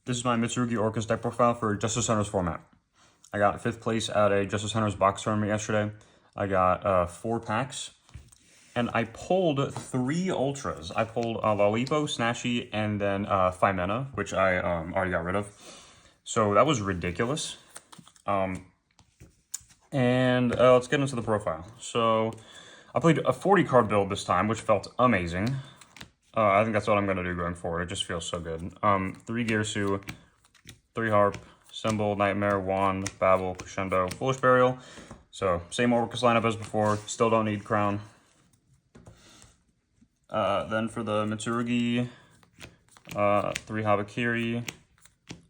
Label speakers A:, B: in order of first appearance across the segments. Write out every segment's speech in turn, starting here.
A: This is my Mitsurugi Orcust deck profile for Justice Hunters format. I got 5th place at a Justice Hunters box tournament yesterday. I got 4 packs, and I pulled 3 Ultras. I pulled Lolipo, Snashy, and then Fimena, which I already got rid of. So that was ridiculous. Let's get into the profile. So I played a 40 card build this time, which felt amazing. I think that's what I'm going to do going forward. It just feels so good. 3 Girsu, 3 Harp, Symbol, Nightmare, Wand, Babel, Crescendo, Foolish Burial. So, same Orcust lineup as before. Still don't need Crown. Then for the Mitsurugi, 3 Habakiri,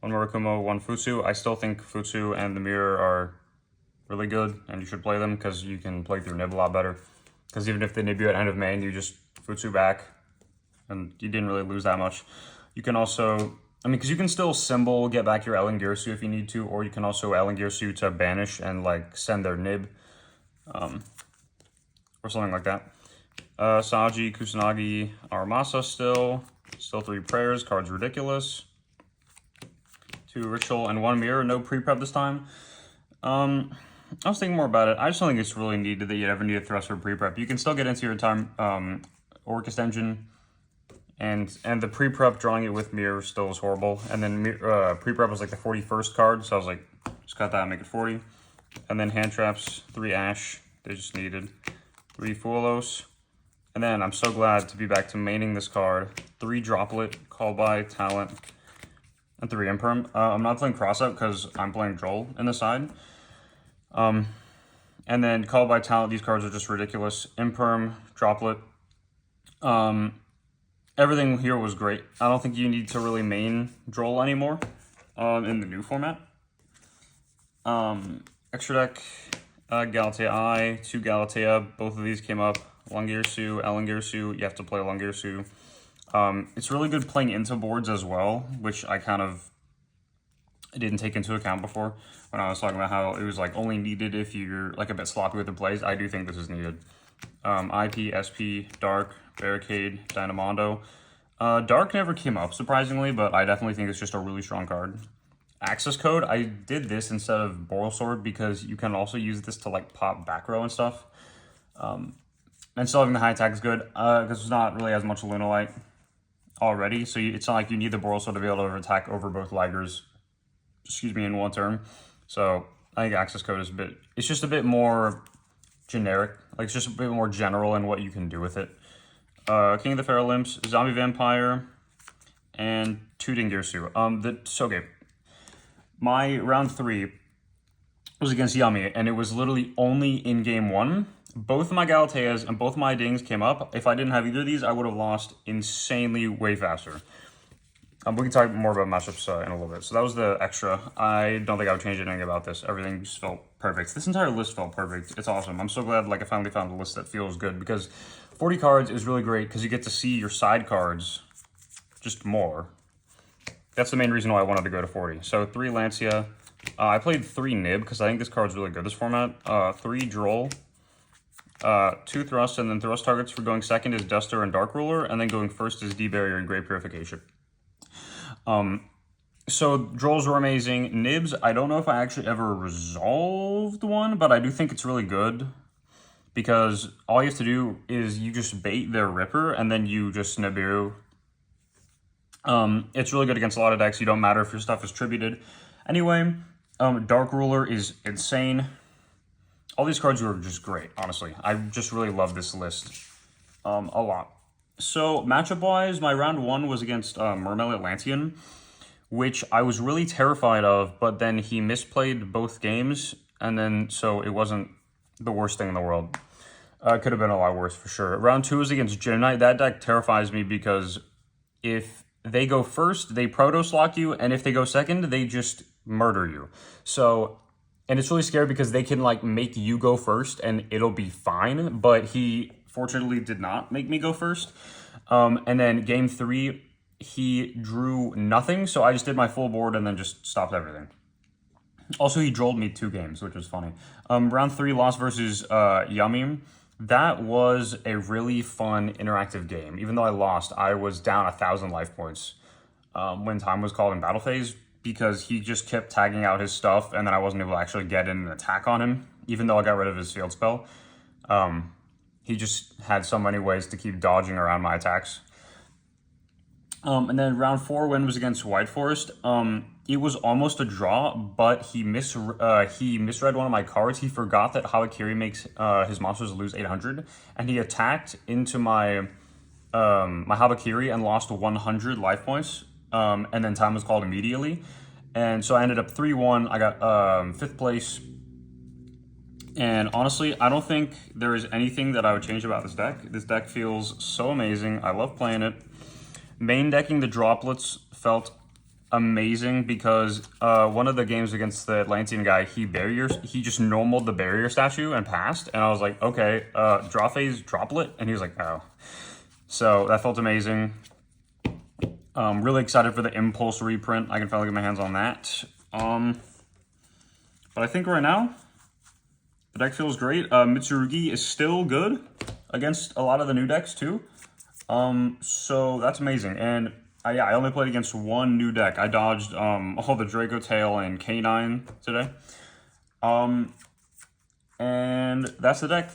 A: 1 Murakumo, 1 Futsu. I still think Futsu and the Mirror are really good, and you should play them because you can play through Nib a lot better. Because even if they nib you at end of main, you just Futsu back, and you didn't really lose that much. You can also, because you can still Symbol, get back your Ellen Girsu if you need to, or you can also Ellen Girsu to banish and like send their nib, or something like that. Saji, Kusanagi, Aramasa still 3 Prayers, card's ridiculous. 2 Ritual and 1 Mirror, no pre-prep this time. I was thinking more about it. I just don't think it's really needed that you ever need a Thrust for pre-prep. You can still get into your time Orcust engine, and the pre-prep drawing it with Mirror still is horrible. And then pre-prep was like the 41st card, so I was like, just cut that and make it 40. And then hand traps, 3 Ash, they just needed 3 Fuelos. And then I'm so glad to be back to maining this card. 3 Droplet, Call by, Talent, and 3 Imperm. I'm not playing Crossout because I'm playing Droll in the side. And then Call by Talent, these cards are just ridiculous. Imperm, Droplet. Everything here was great. I don't think you need to really main Droll anymore in the new format. Extra deck, Galatea I, 2 Galatea. Both of these came up. Lungirsu, Ellen Girsu. You have to play Lungirsu. It's really good playing into boards as well, which I kind of didn't take into account before when I was talking about how it was like only needed if you're like a bit sloppy with the plays. I do think this is needed. IP, SP, Dark, Barricade, Dynamondo. Dark never came up, surprisingly, but I definitely think it's just a really strong card. Access Code, I did this instead of Boral Sword because you can also use this to like pop back row and stuff. And still having the high attack is good because there's not really as much Lunalite already, so it's not like you need the Boral Sword to be able to attack over both Ligers, in one turn. So I think Access Code is it's just a bit more generic. Like, it's just a bit more general in what you can do with it. King of the Feral Imps, Zombie Vampire, and 2 Dingirsu. Okay. My round 3 was against Yummy, and it was literally only in game 1. Both of my Galateas and both of my Dings came up. If I didn't have either of these, I would have lost insanely way faster. We can talk more about matchups in a little bit. So that was the extra. I don't think I would change anything about this. Everything just felt perfect. This entire list felt perfect. It's awesome. I'm so glad I finally found a list that feels good because 40 cards is really great because you get to see your side cards just more. That's the main reason why I wanted to go to 40. So 3 Lancia. I played 3 Nib because I think this card's really good, this format. 3 Droll. 2 Thrust, and then Thrust targets for going second is Duster and Dark Ruler, and then going first is D-Barrier and Great Purification. So Drolls were amazing. Nibs, I don't know if I actually ever resolved one, but I do think it's really good because all you have to do is you just bait their Ripper and then you just Nibiru. It's really good against a lot of decks. You don't matter if your stuff is tributed. Anyway, Dark Ruler is insane. All these cards were just great, honestly. I just really love this list a lot. So, matchup-wise, my round 1 was against Mermail Atlantean, which I was really terrified of, but then he misplayed both games, and then, so it wasn't the worst thing in the world. It could have been a lot worse, for sure. Round 2 was against Gym Knight. That deck terrifies me because if they go first, they Protoss lock you, and if they go second, they just murder you. So, and it's really scary because they can, make you go first, and it'll be fine, but he fortunately did not make me go first. And then game 3, he drew nothing, so I just did my full board and then just stopped everything. Also, he drolled me 2 games, which was funny. Round 3, loss versus Yummy. That was a really fun, interactive game. Even though I lost, I was down 1,000 life points. when time was called in battle phase, because he just kept tagging out his stuff, and then I wasn't able to actually get in an attack on him, even though I got rid of his field spell. He just had so many ways to keep dodging around my attacks. And then round 4 win was against White Forest. It was almost a draw, but he misread one of my cards. He forgot that Harakiri makes his monsters lose 800, and he attacked into my my Harakiri and lost 100 life points. And then time was called immediately, and so I ended up 3-1. I got 5th place. And honestly, I don't think there is anything that I would change about this deck. This deck feels so amazing. I love playing it. Main decking the droplets felt amazing because one of the games against the Atlantean guy, he just normaled the barrier statue and passed. And I was like, okay, draw phase droplet. And he was like, oh. So that felt amazing. Really excited for the Impulse reprint. I can finally get my hands on that. But I think right now, the deck feels great. Mitsurugi is still good against a lot of the new decks too. So that's amazing. And yeah, I only played against one new deck. I dodged all the Draco Tail and K9 today. And that's the deck.